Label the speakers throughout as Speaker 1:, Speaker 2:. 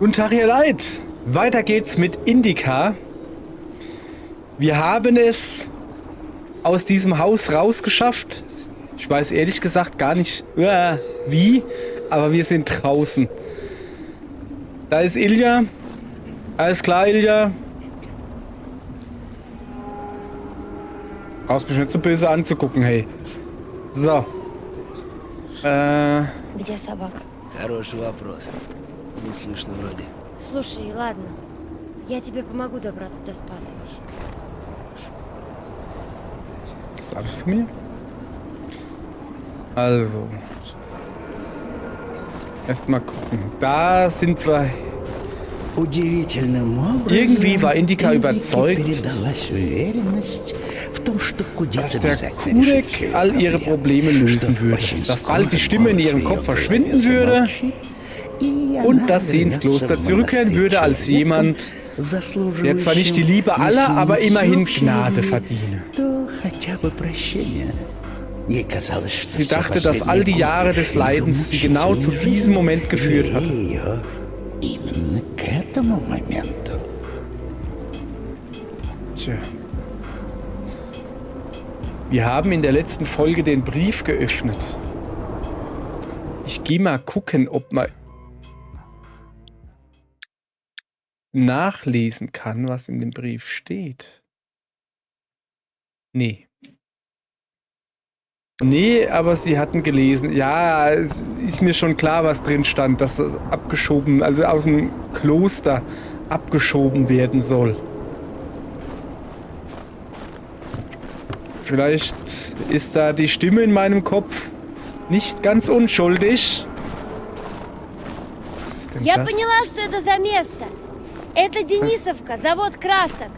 Speaker 1: Guten Tag, ihr Leid. Weiter geht's mit Indica. Wir haben es aus diesem Haus rausgeschafft. Ich weiß ehrlich gesagt gar nicht, wie, aber wir sind draußen. Da ist Ilja. Alles klar, Ilja. Brauchst mich nicht so böse anzugucken, hey. So.
Speaker 2: Где собака?
Speaker 3: Хороший вопрос. Не слышно вроде.
Speaker 2: Слушай, ладно. Я тебе помогу добраться до Спаса.
Speaker 1: Das ist alles von mir. Also. Erstmal gucken. Da sind wir. Irgendwie war Indica überzeugt, dass der Kudek all ihre Probleme lösen würde. Dass bald die Stimme in ihrem Kopf verschwinden würde und dass sie ins Kloster zurückkehren würde als jemand, der zwar nicht die Liebe aller, aber immerhin Gnade verdiene. Sie dachte, dass all die Jahre des Leidens sie genau zu diesem Moment geführt hatte. Tja. Wir haben in der letzten Folge den Brief geöffnet. Ich gehe mal gucken, ob man nachlesen kann, was in dem Brief steht. Nee. Nee, aber sie hatten gelesen. Ja, es ist mir schon klar, was drin stand, dass das abgeschoben, also aus dem Kloster abgeschoben werden soll. Vielleicht ist da die Stimme in meinem Kopf nicht ganz unschuldig. Was ist denn
Speaker 2: Я
Speaker 1: das?
Speaker 2: поняла, что это за место. Это Денисовка, завод красок.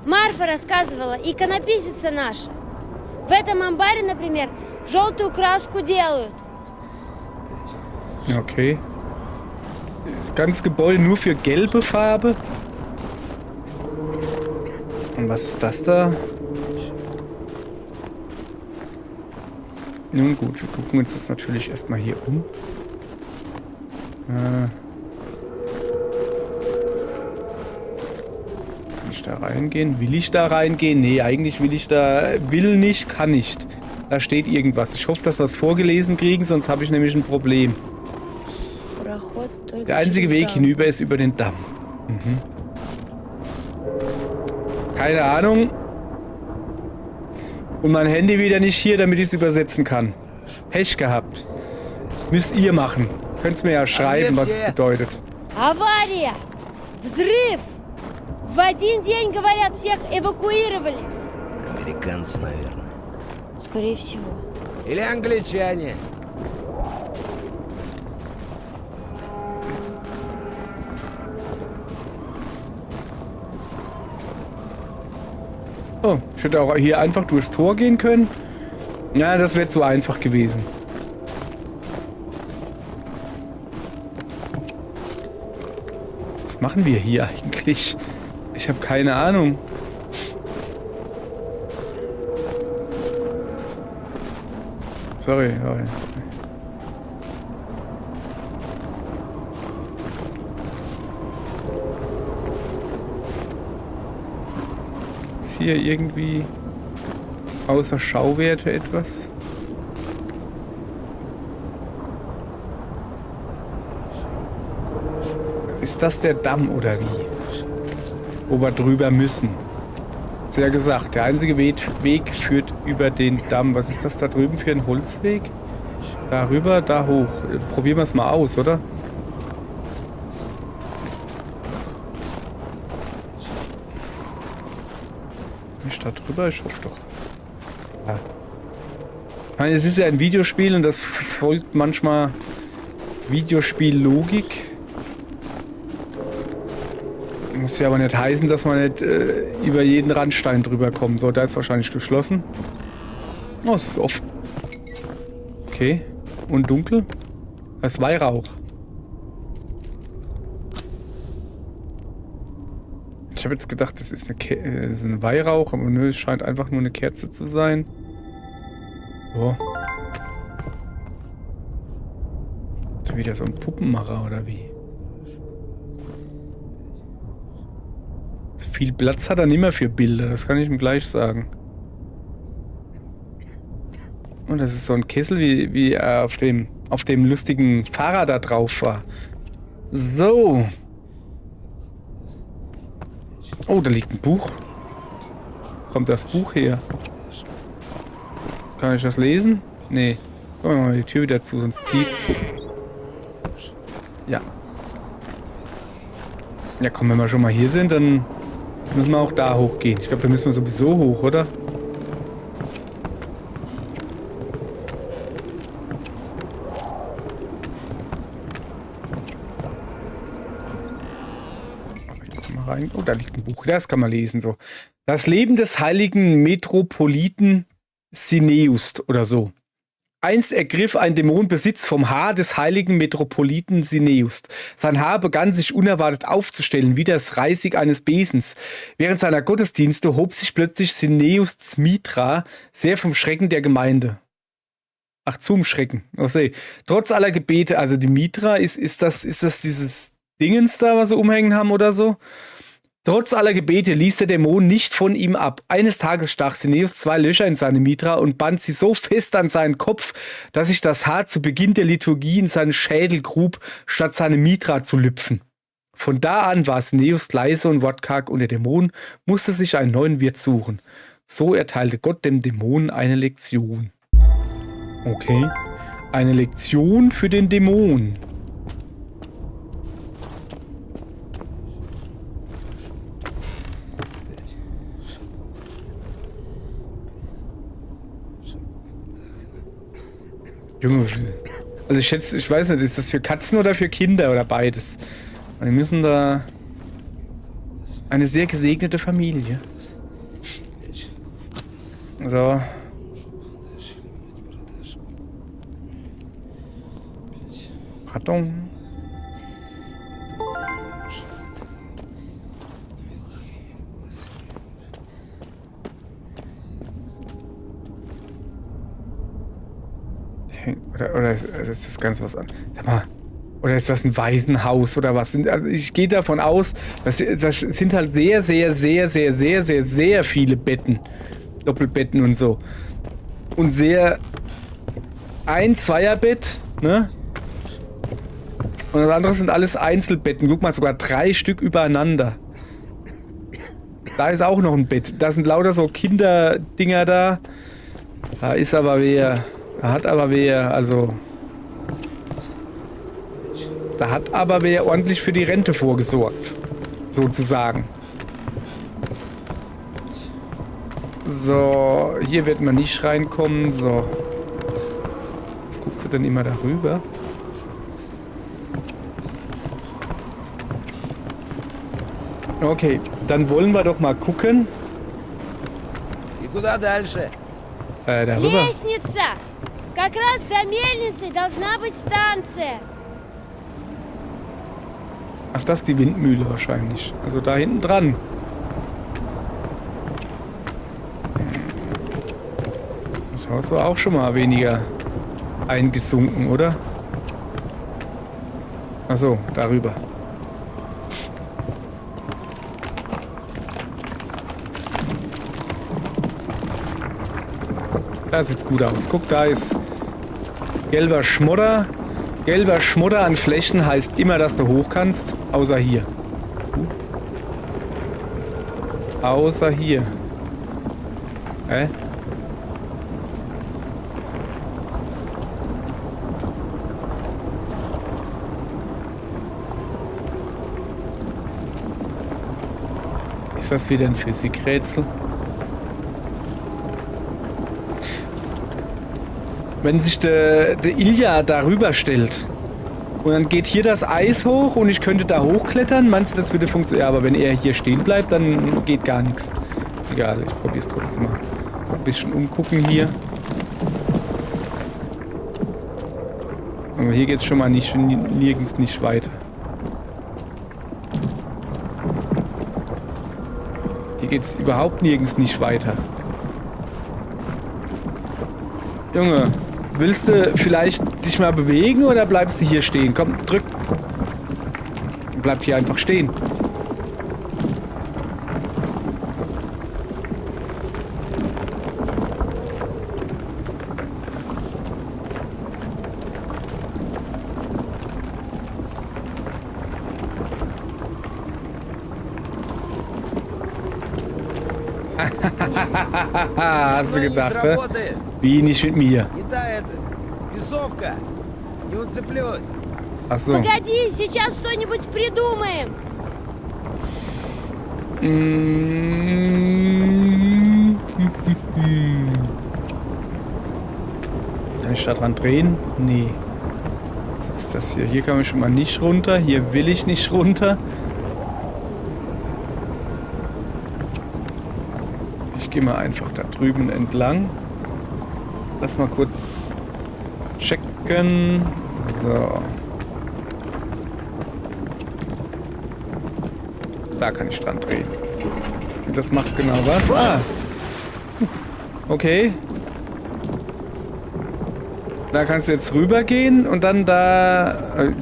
Speaker 2: Марфа рассказывала, иконописица наша. В этом амбаре, например, желтую краску делают.
Speaker 1: Okay. Ganz Gebäude nur für gelbe Farbe. Und was ist das da? Nun gut, wir gucken uns das natürlich erstmal hier um. Kann ich da reingehen? Will ich da reingehen? Nee, eigentlich will nicht, kann nicht. Da steht irgendwas. Ich hoffe, dass wir es vorgelesen kriegen, sonst habe ich nämlich ein Problem. Der einzige Weg hinüber ist über den Damm. Mhm. Keine Ahnung. Und mein Handy wieder nicht hier, damit ich es übersetzen kann. Pech gehabt. Müsst ihr machen. Könnt mir ja schreiben, was es bedeutet.
Speaker 2: Авария! Взрыв! В один день, говорят, всех эвакуировали.
Speaker 3: Американцы, наверное.
Speaker 2: Скорее всего.
Speaker 3: Или англичане.
Speaker 1: Oh, ich hätte auch hier einfach durchs Tor gehen können. Ja, das wäre zu einfach gewesen. Was machen wir hier eigentlich? Ich habe keine Ahnung. Sorry. Ist hier irgendwie außer Schauwerte etwas? Ist das der Damm oder wie? Wo wir drüber müssen. Hat's ja gesagt, der einzige Weg führt über den Damm. Was ist das da drüben für ein Holzweg? Darüber, da hoch. Probieren wir es mal aus, oder? Nicht da drüber? Ich hoffe doch. Ja. Ich meine, es ist ja ein Videospiel und das folgt manchmal Videospiellogik. Muss ja aber nicht heißen, dass man nicht über jeden Randstein drüber kommen soll. Da ist wahrscheinlich geschlossen. Oh, es ist offen. Okay. Und dunkel? Das ist Weihrauch. Ich habe jetzt gedacht, das ist ein Weihrauch, aber nö, es scheint einfach nur eine Kerze zu sein. Oh. Ist wieder so ein Puppenmacher oder wie? Viel Platz hat er nicht mehr für Bilder, das kann ich ihm gleich sagen. Und das ist so ein Kessel, wie er auf dem lustigen Fahrrad da drauf war. So. Oh, da liegt ein Buch. Kommt das Buch her? Kann ich das lesen? Nee. Machen wir mal die Tür wieder zu, sonst zieht's. Ja. Ja, komm, wenn wir schon mal hier sind, dann müssen wir auch da hochgehen. Ich glaube, da müssen wir sowieso hoch, oder? Oh, da liegt ein Buch. Das kann man lesen. So. Das Leben des heiligen Metropoliten Cineust oder so. Einst ergriff ein Dämon Besitz vom Haar des heiligen Metropoliten Cineust. Sein Haar begann sich unerwartet aufzustellen, wie das Reisig eines Besens. Während seiner Gottesdienste hob sich plötzlich Cineusts Mitra sehr vom Schrecken der Gemeinde. Ach, zum Schrecken. Okay. Trotz aller Gebete, also die Mitra, ist das dieses Dingens da, was sie umhängen haben oder so? Trotz aller Gebete ließ der Dämon nicht von ihm ab. Eines Tages stach Cineust 2 Löcher in seine Mitra und band sie so fest an seinen Kopf, dass sich das Haar zu Beginn der Liturgie in seinen Schädel grub, statt seine Mitra zu lüpfen. Von da an war Cineust leise und wortkarg und der Dämon musste sich einen neuen Wirt suchen. So erteilte Gott dem Dämon eine Lektion. Okay. Eine Lektion für den Dämon. Junge, also ich schätze, ich weiß nicht, ist das für Katzen oder für Kinder oder beides? Wir müssen da... Eine sehr gesegnete Familie. So. Pardon. Oder ist das ganz was an? Sag mal, oder ist das ein Waisenhaus oder was? Also ich gehe davon aus, das sind halt sehr viele Betten. Doppelbetten und so. Und sehr ein Zweierbett, ne? Und das andere sind alles Einzelbetten. Guck mal, sogar 3 Stück übereinander. Da ist auch noch ein Bett. Da sind lauter so Kinderdinger da. Da ist aber wer... Da hat aber wer ordentlich für die Rente vorgesorgt. Sozusagen. So, hier wird man nicht reinkommen. So. Was guckst du denn immer darüber? Okay, dann wollen wir doch mal gucken. Darüber.
Speaker 2: Лестница! Как раз за мельницей должна быть станция.
Speaker 1: Ach, das ist die Windmühle wahrscheinlich. Also da hinten dran. Das Haus war auch schon mal weniger eingesunken, oder? Ach so, darüber. Das sieht gut aus. Guck, da ist gelber Schmodder. Gelber Schmodder an Flächen heißt immer, dass du hoch kannst. Außer hier. Außer hier. Hä? Ist das wieder ein Physikrätsel? Wenn sich der Ilja darüber stellt und dann geht hier das Eis hoch und ich könnte da hochklettern, meinst du, das würde funktionieren? Ja, aber wenn er hier stehen bleibt, dann geht gar nichts. Egal, ich probiere es trotzdem mal. Ein bisschen umgucken hier. Aber hier geht es schon mal nirgends nicht weiter. Hier geht es überhaupt nirgends nicht weiter. Junge, willst du vielleicht dich mal bewegen oder bleibst du hier stehen? Komm, drück. Bleibt hier einfach stehen.
Speaker 3: Со
Speaker 1: Hast du
Speaker 3: мной не
Speaker 1: gedacht, ne?
Speaker 3: сработает.
Speaker 1: Wie nicht mit mir?
Speaker 3: Не та это. Весовка. Не уцеплюсь.
Speaker 1: Ach so.
Speaker 2: Погоди, сейчас что-нибудь придумаем.
Speaker 1: Kann ich da dran drehen? Nee. Was ist das hier? Hier kann ich schon mal nicht runter. Hier will ich nicht runter. Ich gehe mal einfach da drüben entlang. Lass mal kurz checken. So. Da kann ich dran drehen. Und das macht genau was. Ah! Okay. Da kannst du jetzt rübergehen und dann da...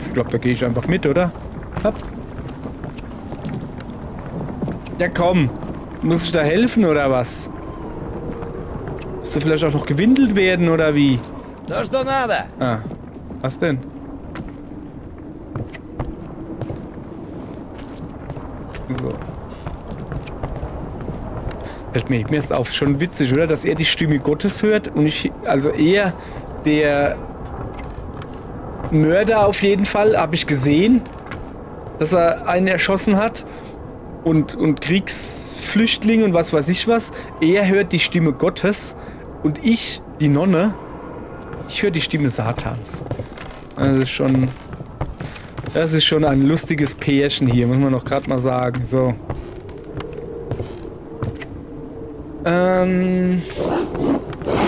Speaker 1: Ich glaube, da gehe ich einfach mit, oder? Hopp. Ja, komm. Muss ich da helfen, oder was? Musst du vielleicht auch noch gewindelt werden, oder wie?
Speaker 3: То, что надо.
Speaker 1: Ah, was denn? So. Fällt mir ist auf, schon witzig, oder? Dass er die Stimme Gottes hört und ich, also er, der Mörder auf jeden Fall, habe ich gesehen, dass er einen erschossen hat und Kriegsflüchtlinge und was weiß ich was. Er hört die Stimme Gottes und ich, die Nonne, ich höre die Stimme Satans. Das ist schon ein lustiges Pärchen hier, muss man noch gerade mal sagen. So.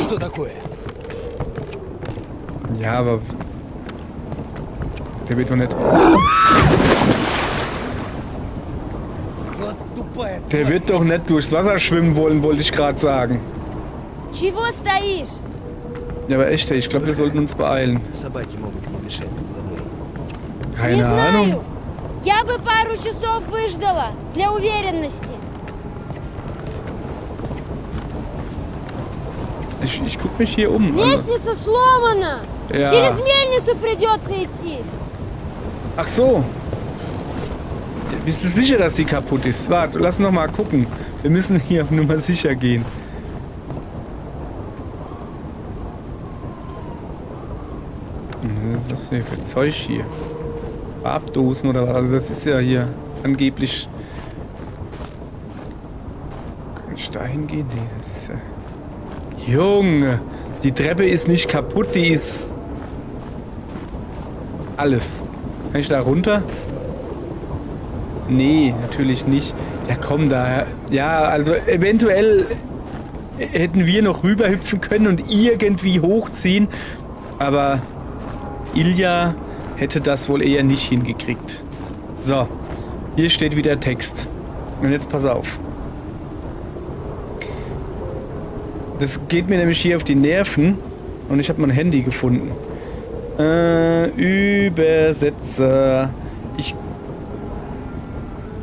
Speaker 3: Что такое?
Speaker 1: Ja, aber... Der wird doch nicht...
Speaker 3: Вот тупая.
Speaker 1: Der wird doch nicht durchs Wasser schwimmen wollen, wollte ich gerade sagen.
Speaker 2: Чего стоишь?
Speaker 1: Ja, aber echt, ich glaube, wir sollten uns beeilen.
Speaker 3: Собаки могут не дышать под водой.
Speaker 2: Не
Speaker 1: Keine
Speaker 2: знаю.
Speaker 1: Ahnung.
Speaker 2: Я бы пару часов выждала для уверенности.
Speaker 1: Ich guck mich hier um. Also.
Speaker 2: Лестница сломана.
Speaker 1: Ja.
Speaker 2: Через мельницу придется идти.
Speaker 1: Ach so. Bist du sicher, dass sie kaputt ist? Warte, lass noch mal gucken. Wir müssen hier auf Nummer sicher gehen. Was ist das hier für Zeug hier? Farbdosen oder was? Also das ist ja hier angeblich... Kann ich da hingehen? Nee, das ist ja... Junge! Die Treppe ist nicht kaputt, die ist... Alles. Kann ich da runter? Nee, natürlich nicht. Ja, komm da. Ja, also eventuell hätten wir noch rüberhüpfen können und irgendwie hochziehen. Aber Ilja hätte das wohl eher nicht hingekriegt. So, hier steht wieder Text. Und jetzt pass auf. Das geht mir nämlich hier auf die Nerven. Und ich habe mein Handy gefunden. Übersetzer. Ich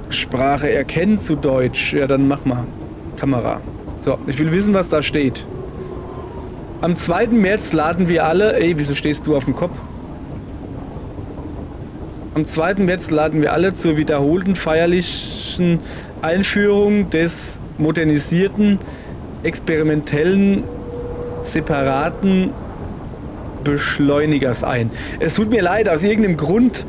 Speaker 1: Sprache erkennen zu Deutsch. Ja, dann mach mal. Kamera. So, ich will wissen, was da steht. Am 2. März laden wir alle... Ey, wieso stehst du auf dem Kopf? Am 2. März laden wir alle zur wiederholten feierlichen Einführung des modernisierten, experimentellen, separaten Beschleunigers ein. Es tut mir leid, aus irgendeinem Grund...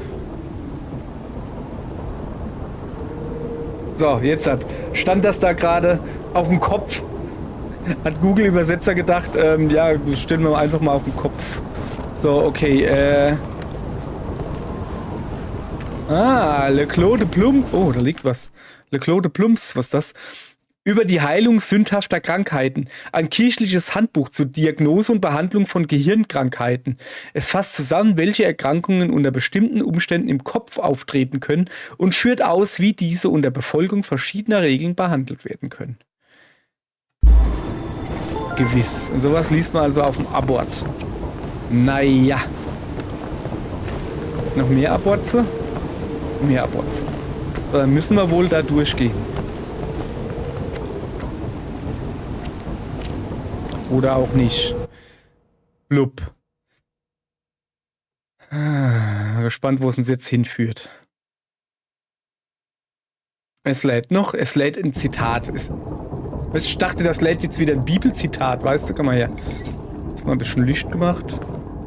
Speaker 1: So, jetzt stand das da gerade auf dem Kopf. Hat Google-Übersetzer gedacht, ja, stellen wir einfach mal auf den Kopf. So, okay, Le Clos de Plumb. Oh, da liegt was. Le Clos de Plumbs, was ist das? Über die Heilung sündhafter Krankheiten. Ein kirchliches Handbuch zur Diagnose und Behandlung von Gehirnkrankheiten. Es fasst zusammen, welche Erkrankungen unter bestimmten Umständen im Kopf auftreten können und führt aus, wie diese unter Befolgung verschiedener Regeln behandelt werden können. Gewiss. Und sowas liest man also auf dem Abort. Naja. Noch mehr Aborte? Mehr Aborte. So, dann müssen wir wohl da durchgehen. Oder auch nicht. Blub. Gespannt, wo es uns jetzt hinführt. Es lädt noch. Es lädt ein Zitat. Ich dachte, das lädt jetzt wieder ein Bibelzitat, weißt du? Komm mal her. Jetzt mal ein bisschen Licht gemacht.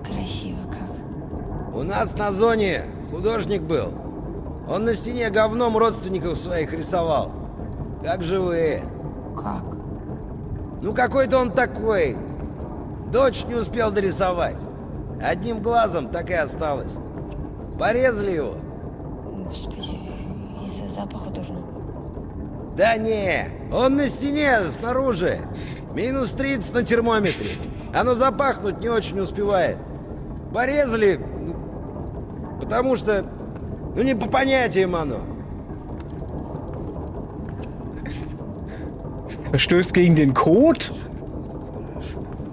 Speaker 2: Красиво как.
Speaker 3: У нас на зоне художник был. Он на стене говном родственников своих рисовал. Как живые.
Speaker 2: Как?
Speaker 3: Ну какой-то он такой. Дочь не успел дорисовать. Одним глазом так и осталось. Порезали его.
Speaker 2: Господи, из-за запаха дурного.
Speaker 3: Да не, он на стене, снаружи. Минус 30 на термометре. Оно запахнуть не очень успевает. Порезали, потому что, не по понятиям оно.
Speaker 1: Verstößt gegen den Code?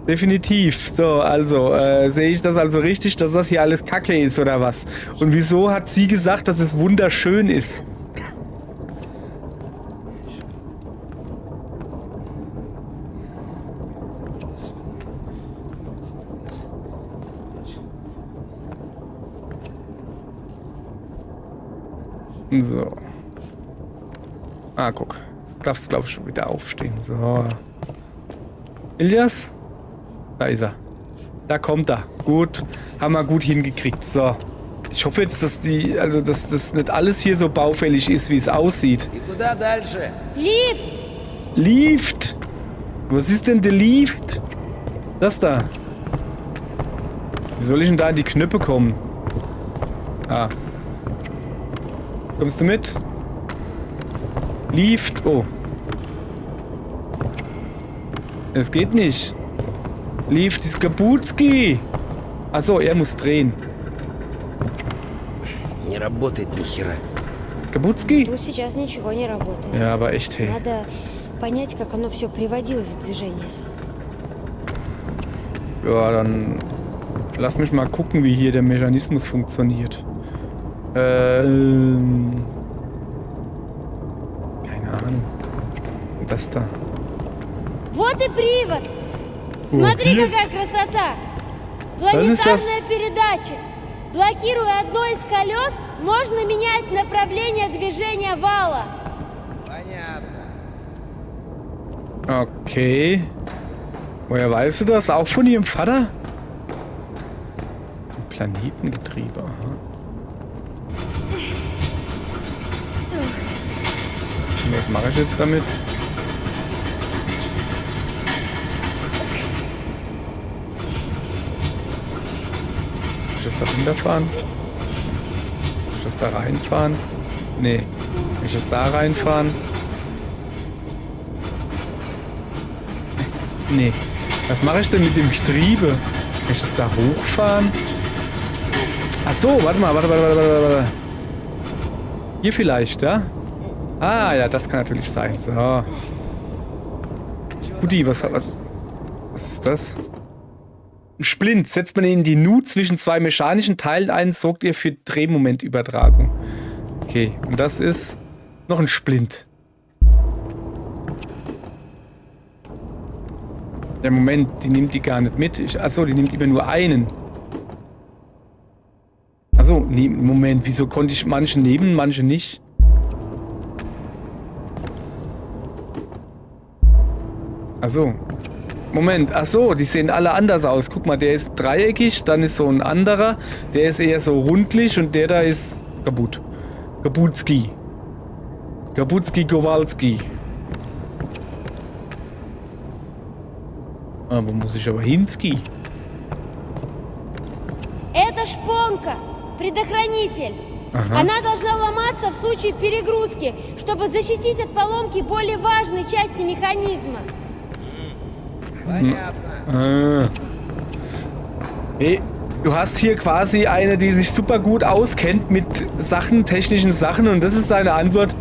Speaker 1: Definitiv. So, also, sehe ich das also richtig, dass das hier alles Kacke ist, oder was? Und wieso hat sie gesagt, dass es wunderschön ist? So. Ah, guck. Jetzt darfst du, glaube ich, schon wieder aufstehen. So. Ilias? Da ist er. Da kommt er. Gut. Haben wir gut hingekriegt. So. Ich hoffe jetzt, dass dass das nicht alles hier so baufällig ist, wie es aussieht.
Speaker 3: И куда дальше?
Speaker 2: Лифт!
Speaker 1: Lift! Was ist denn der Lift? Das da. Wie soll ich denn da in die Knöpfe kommen? Ah. Kommst du mit? Lift. Oh. Es geht nicht. Lift ist Kaputski. Achso, er muss drehen.
Speaker 3: Не работает ни хера.
Speaker 1: Kaputski?
Speaker 2: Тут сейчас ничего не работает.
Speaker 1: Ja, aber echt, hey.
Speaker 2: Надо понять, как оно все приводилось в движение.
Speaker 1: Ja, dann lass mich mal gucken, wie hier der Mechanismus funktioniert. Keine Ahnung. Was ist denn das da?
Speaker 2: Вот и привод! Смотри,
Speaker 1: hier.
Speaker 2: какая красота!
Speaker 1: ist das?
Speaker 2: Планетарная передача! Блокируя одно из колес, можно менять направление движения вала.
Speaker 3: Понятно.
Speaker 1: Okay. Woher weißt du das? Auch von ihrem Vater? Planetengetriebe, aha. Und was mache ich jetzt damit? Kann ich das da runterfahren? Kann ich das da reinfahren? Nee. Kann ich das da reinfahren? Nee. Was mache ich denn mit dem Getriebe? Kann ich das da hochfahren? Ach so, warte mal. Hier vielleicht, ja? Ah, ja, das kann natürlich sein. So. Guti, was ist das? Ein Splint. Setzt man ihn in die Nu zwischen zwei mechanischen Teilen ein, sorgt ihr für Drehmomentübertragung. Okay, und das ist noch ein Splint. Ja, Moment, die nimmt die gar nicht mit. Achso, die nimmt immer nur einen. Achso, nee, Moment, wieso konnte ich manche nehmen, manche nicht? Achso. Moment, achso, die sehen alle anders aus. Guck mal, der ist dreieckig, dann ist so ein anderer. Der ist eher so rundlich und der da ist kaputt. Kaputski. Kaputski Kowalski. А, wo muss ich aber hinski?
Speaker 2: Это шпонка, предохранитель.
Speaker 1: Ага.
Speaker 2: Она должна ломаться в случае перегрузки, чтобы защитить от поломки более важной части механизма.
Speaker 3: Понятно.
Speaker 1: Hey, du hast hier quasi eine, die sich super gut auskennt mit Sachen, technischen Sachen, und das ist deine Antwort.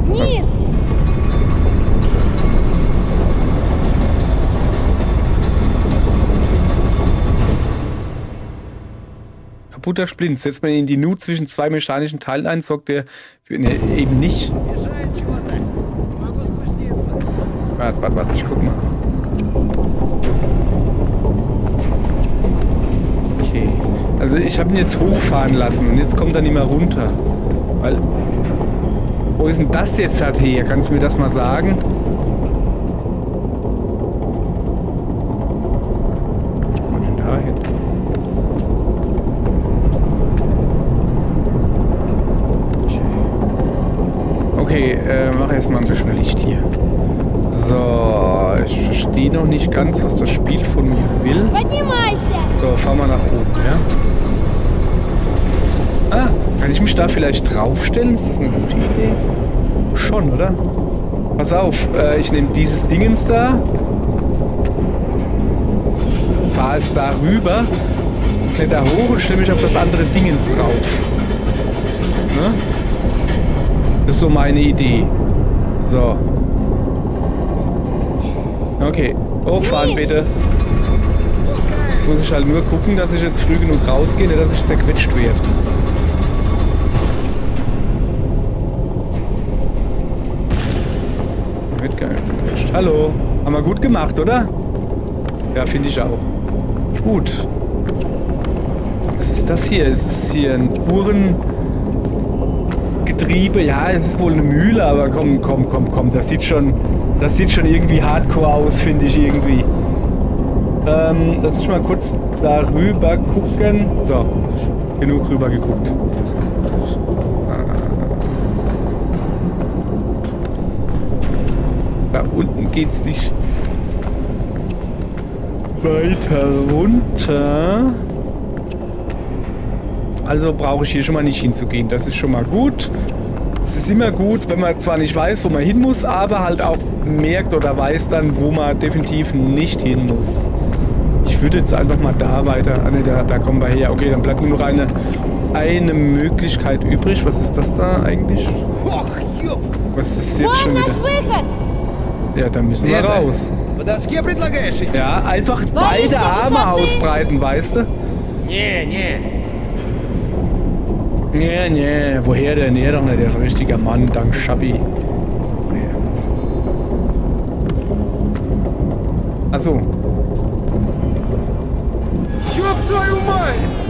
Speaker 2: Вниз!
Speaker 1: Kaputter Splint. Setzt man ihn in die Nu zwischen zwei mechanischen Teilen ein, sorgt der für... Ne, eben nicht.
Speaker 3: Мешает чего-то. Не могу спуститься.
Speaker 1: Warte, ich guck mal. Also ich habe ihn jetzt hochfahren lassen und jetzt kommt er nicht mehr runter. Weil... Wo ist denn das jetzt halt her? Kannst du mir das mal sagen? Was kommt denn da hin? Okay, mach erstmal ein bisschen Licht hier. So, ich verstehe noch nicht ganz, was das Spiel von mir will.
Speaker 2: Поднимайся!
Speaker 1: So, fahren wir nach oben, ja? Ah, kann ich mich da vielleicht draufstellen? Ist das eine gute Idee? Schon, oder? Pass auf, ich nehme dieses Dingens da. Fahre es da rüber. Kletter hoch und stelle mich auf das andere Dingens drauf. Ne? Das ist so meine Idee. So. Okay. Hochfahren bitte. Jetzt muss ich halt nur gucken, dass ich jetzt früh genug rausgehe, nicht dass ich zerquetscht werde. Wird gar nicht zerquetscht. Hallo. Haben wir gut gemacht, oder? Ja, finde ich auch. Gut. Was ist das hier? Ist es hier ein Uhrengetriebe? Ja, es ist wohl eine Mühle, aber komm. Das sieht schon irgendwie hardcore aus, finde ich irgendwie. Lass mich mal kurz darüber gucken. So, genug rüber geguckt. Da unten geht's nicht weiter runter. Also brauche ich hier schon mal nicht hinzugehen. Das ist schon mal gut. Es ist immer gut, wenn man zwar nicht weiß, wo man hin muss, aber halt auch merkt oder weiß dann, wo man definitiv nicht hin muss. Ich würde jetzt einfach mal da weiter. Ah, ne, da kommen wir her. Okay, dann bleibt nur noch eine Möglichkeit übrig. Was ist das da eigentlich? Was ist jetzt schon
Speaker 2: Вон наш
Speaker 1: wieder?
Speaker 2: выход!
Speaker 1: Ja, da müssen wir raus.
Speaker 3: По доске предлагаешь идти?
Speaker 1: Ja, einfach beide Arme ausbreiten, weißt du?
Speaker 3: Не.
Speaker 1: Nee, woher denn? Nee, doch nicht, der ist ein richtiger Mann, dank Schabi. Achso.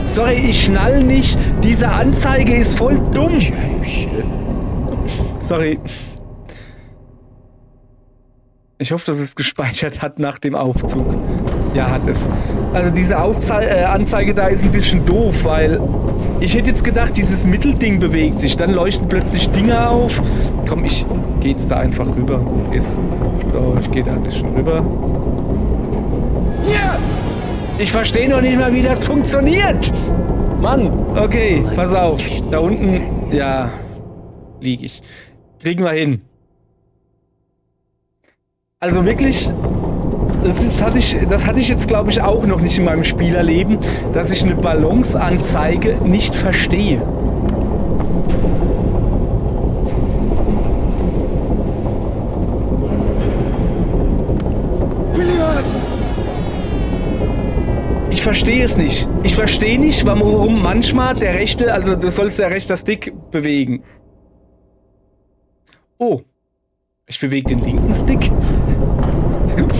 Speaker 1: Sorry, ich schnall nicht. Diese Anzeige ist voll dumm. Sorry. Ich hoffe, dass es gespeichert hat nach dem Aufzug. Ja, hat es. Also diese Anzeige da ist ein bisschen doof, weil ich hätte jetzt gedacht, dieses Mittelding bewegt sich. Dann leuchten plötzlich Dinge auf. Komm, ich gehe jetzt da einfach rüber. So, ich gehe da ein bisschen rüber. Ich verstehe noch nicht mal, wie das funktioniert. Mann, okay, pass auf. Da unten, ja, liege ich. Kriegen wir hin. Also wirklich, das hatte ich jetzt, glaube ich, auch noch nicht in meinem Spielerleben, dass ich eine Balanceanzeige nicht verstehe. Ich verstehe es nicht. Ich verstehe nicht, warum manchmal der rechte, also du sollst der rechte Stick bewegen. Oh. Ich bewege den linken Stick.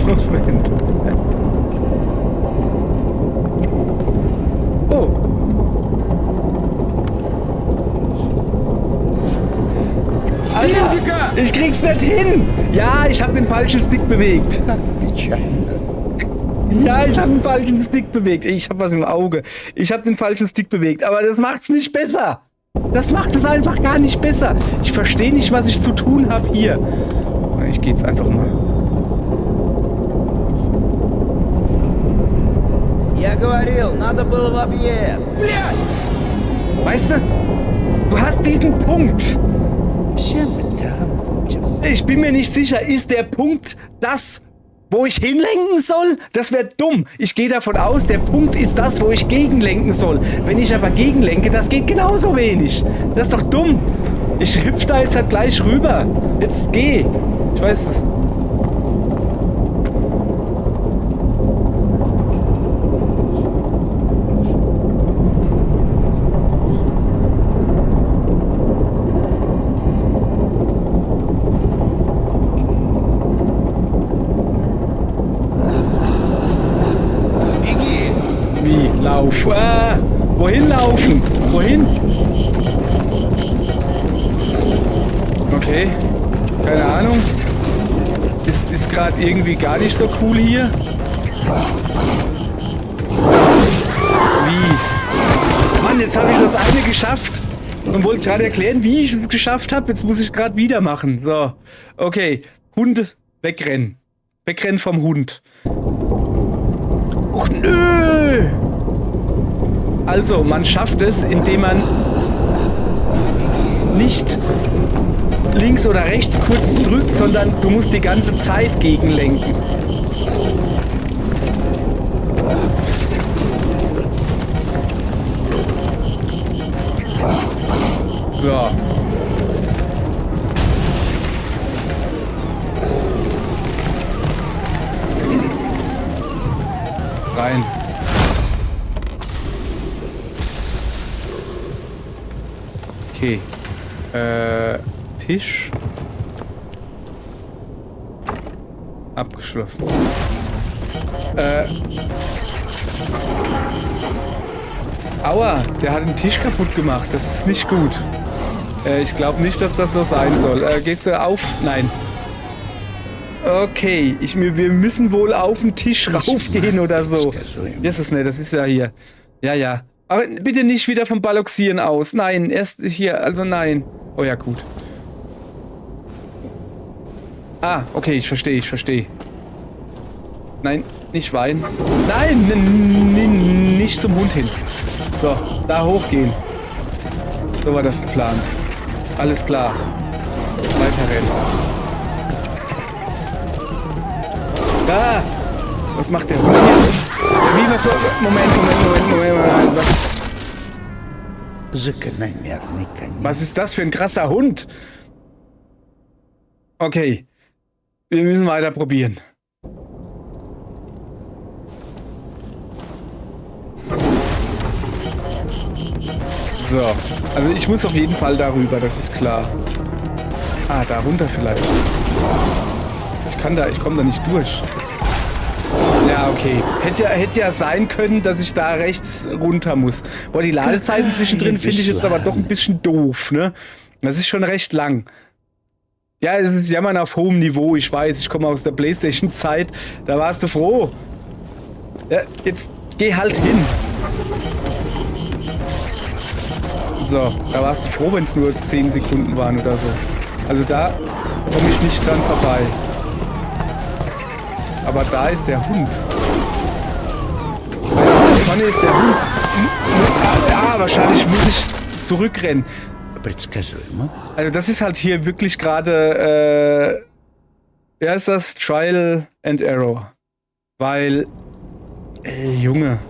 Speaker 1: Moment. Oh. Alter, ich krieg's nicht hin. Ja, ich habe den falschen Stick bewegt. Ja, ich habe den falschen Stick bewegt. Ich habe was im Auge. Ich habe den falschen Stick bewegt, aber das macht's nicht besser. Das macht es einfach gar nicht besser. Ich verstehe nicht, was ich zu tun habe hier. Ich gehe jetzt einfach mal.
Speaker 3: Я говорил, надо было в объезд. Блядь!
Speaker 1: Weißt du, du hast diesen Punkt. Ich bin mir nicht sicher, ist der Punkt das, wo ich hinlenken soll? Das wäre dumm. Ich gehe davon aus, der Punkt ist das, wo ich gegenlenken soll. Wenn ich aber gegenlenke, das geht genauso wenig. Das ist doch dumm. Ich hüpfe da jetzt halt gleich rüber. Jetzt geh. Ich weiß es. Wie? Lauf. Wohin? Okay. Keine Ahnung. Ist gerade irgendwie gar nicht so cool hier. Wie? Mann, jetzt habe ich das eine geschafft. Und wollte gerade erklären, wie ich es geschafft habe. Jetzt muss ich gerade wieder machen. So. Okay. Hund wegrennen. Wegrennen vom Hund. Och nö! Also, man schafft es, indem man nicht links oder rechts kurz drückt, sondern du musst die ganze Zeit gegenlenken. So. Rein. Okay. Tisch. Abgeschlossen. Aua, der hat den Tisch kaputt gemacht. Das ist nicht gut. Ich glaube nicht, dass das so sein soll. Gehst du auf? Nein. Okay, wir müssen wohl auf den Tisch raufgehen oder so. Das ist nicht, das ist ja hier. Ja, ja. Aber bitte nicht wieder vom Balancieren aus. Nein, erst hier, also nein. Oh ja, gut. Ah, okay, ich verstehe. Nein, nicht weinen. Nein, nicht zum Hund hin. So, da hochgehen. So war das geplant. Alles klar. Weiter rennen. Da! Was macht der Hund hier? Wie, was soll... Moment. Was ist das für ein krasser Hund? Okay. Wir müssen weiter probieren. So. Also ich muss auf jeden Fall darüber, das ist klar. Ah, da runter vielleicht. Ich komme da nicht durch. Ja, okay. Hätte ja sein können, dass ich da rechts runter muss. Boah, die Ladezeiten zwischendrin finde ich jetzt aber doch ein bisschen doof, ne? Das ist schon recht lang. Ja, es ist Jammern auf hohem Niveau. Ich weiß, ich komme aus der PlayStation-Zeit. Da warst du froh. Ja, jetzt geh halt hin. So, da warst du froh, wenn es nur 10 Sekunden waren oder so. Also da komme ich nicht dran vorbei. Aber da ist der Hund. Weißt du, da vorne ist der Hund. Ja, wahrscheinlich muss ich zurückrennen. Also das ist halt hier wirklich gerade, wie heißt das? Trial and Error. Weil, Junge,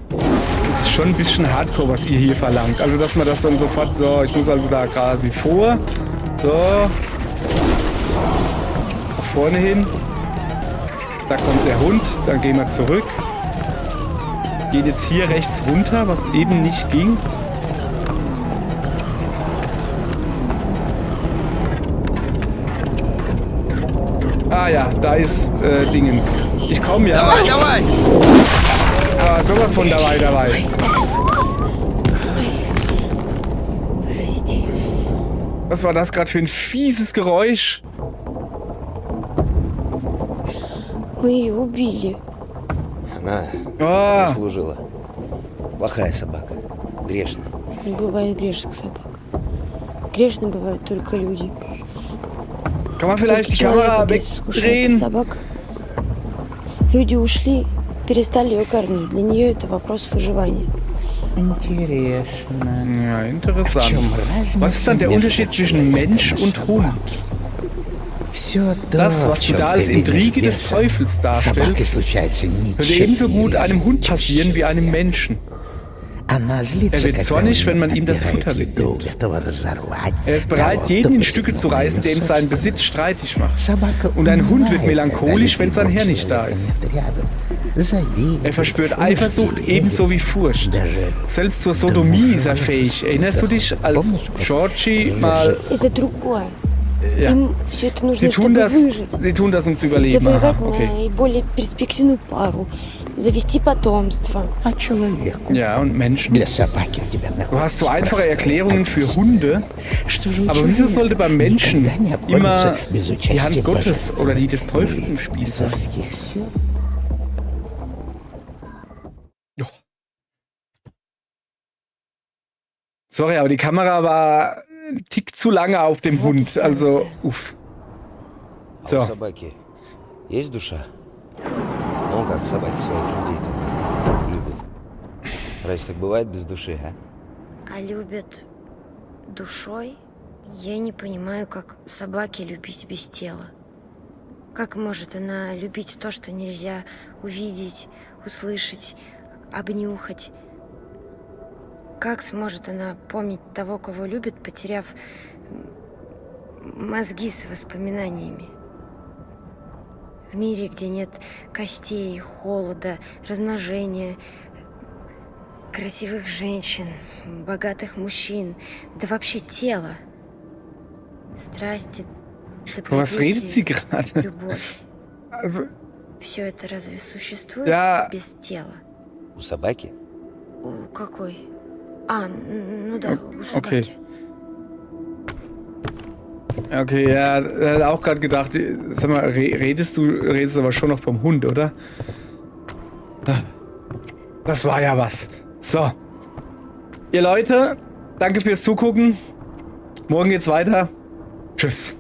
Speaker 1: das ist schon ein bisschen Hardcore, was ihr hier verlangt. Also dass man das dann sofort, so, ich muss also da quasi vor, so, nach vorne hin. Da kommt der Hund, dann gehen wir zurück. Geht jetzt hier rechts runter, was eben nicht ging. Ah ja, da ist Dingens. Ich komme ja.
Speaker 3: Давай!
Speaker 1: Aber sowas von dabei. Was war das gerade für ein fieses Geräusch?
Speaker 2: Мы ее убили.
Speaker 3: Она заслужила. Плохая собака. Грешная.
Speaker 2: Не бывает грешных собак. Грешны бывают только люди.
Speaker 1: Kann man vielleicht die Kamera wegdrehen?
Speaker 2: Собак. Люди ушли, перестали ее кормить. Для нее это вопрос выживания.
Speaker 1: Ja, interessant. Was ist dann der Unterschied zwischen Mensch und Hund? Das, was du da als Intrige des Teufels darstellst, könnte ebenso gut einem Hund passieren wie einem Menschen. Er wird zornig, wenn man ihm das Futter wegnimmt. Er ist bereit, jeden in Stücke zu reißen, der ihm seinen Besitz streitig macht. Und ein Hund wird melancholisch, wenn sein Herr nicht da ist. Er verspürt Eifersucht ebenso wie Furcht. Selbst zur Sodomie ist er fähig. Erinnerst du dich, als Georgie mal... Ja.
Speaker 2: Им все это нужно,
Speaker 1: Sie tun
Speaker 2: чтобы
Speaker 1: das,
Speaker 2: выжить.
Speaker 1: sie tun das, um zu überleben. Aha,
Speaker 2: Завоевать
Speaker 1: okay.
Speaker 2: наиболее перспективную пару. Завести потомство.
Speaker 4: А человеку?
Speaker 1: Ja, und Menschen.
Speaker 4: Для собаки у тебя
Speaker 1: Du hast so
Speaker 4: находится
Speaker 1: einfache
Speaker 4: простая
Speaker 1: Erklärungen für Hunde,
Speaker 4: Что же у
Speaker 1: aber wieso
Speaker 4: человека
Speaker 1: sollte beim Menschen
Speaker 4: никогда не
Speaker 1: immer
Speaker 4: обходится без
Speaker 1: die
Speaker 4: участия
Speaker 1: Hand Gottes
Speaker 4: божественных
Speaker 1: oder die des Teufels
Speaker 4: или
Speaker 1: im Spiel sein?
Speaker 4: бесовских сил?
Speaker 1: Oh. Sorry, aber die Kamera war ein Tick zu lange auf dem
Speaker 2: Вот и
Speaker 1: Hund. Also,
Speaker 2: станция.
Speaker 1: uff.
Speaker 3: А у
Speaker 1: So.
Speaker 3: собаки есть душа? Ну как собаки своих людей-то любят. Разве так бывает без души, а?
Speaker 2: А любят душой? Я не понимаю, как собаке любить без тела. Как может она любить то, что нельзя увидеть, услышать, обнюхать? Как сможет она помнить того, кого любит, потеряв мозги с воспоминаниями? В мире, где нет костей, холода, размножения, красивых женщин, богатых мужчин, да вообще тела, страсти,
Speaker 1: Was redet sie
Speaker 2: добродетели,
Speaker 1: gerade?
Speaker 2: любовь.
Speaker 1: Also,
Speaker 2: Все это разве существует
Speaker 1: Ja.
Speaker 2: без тела?
Speaker 3: У собаки?
Speaker 2: У какой? Ну да, у
Speaker 1: okay.
Speaker 2: собаки.
Speaker 1: Okay, ja, er hat auch gerade gedacht, sag mal, redest aber schon noch vom Hund, oder? Das war ja was. So. Ihr Leute, danke fürs Zugucken. Morgen geht's weiter. Tschüss.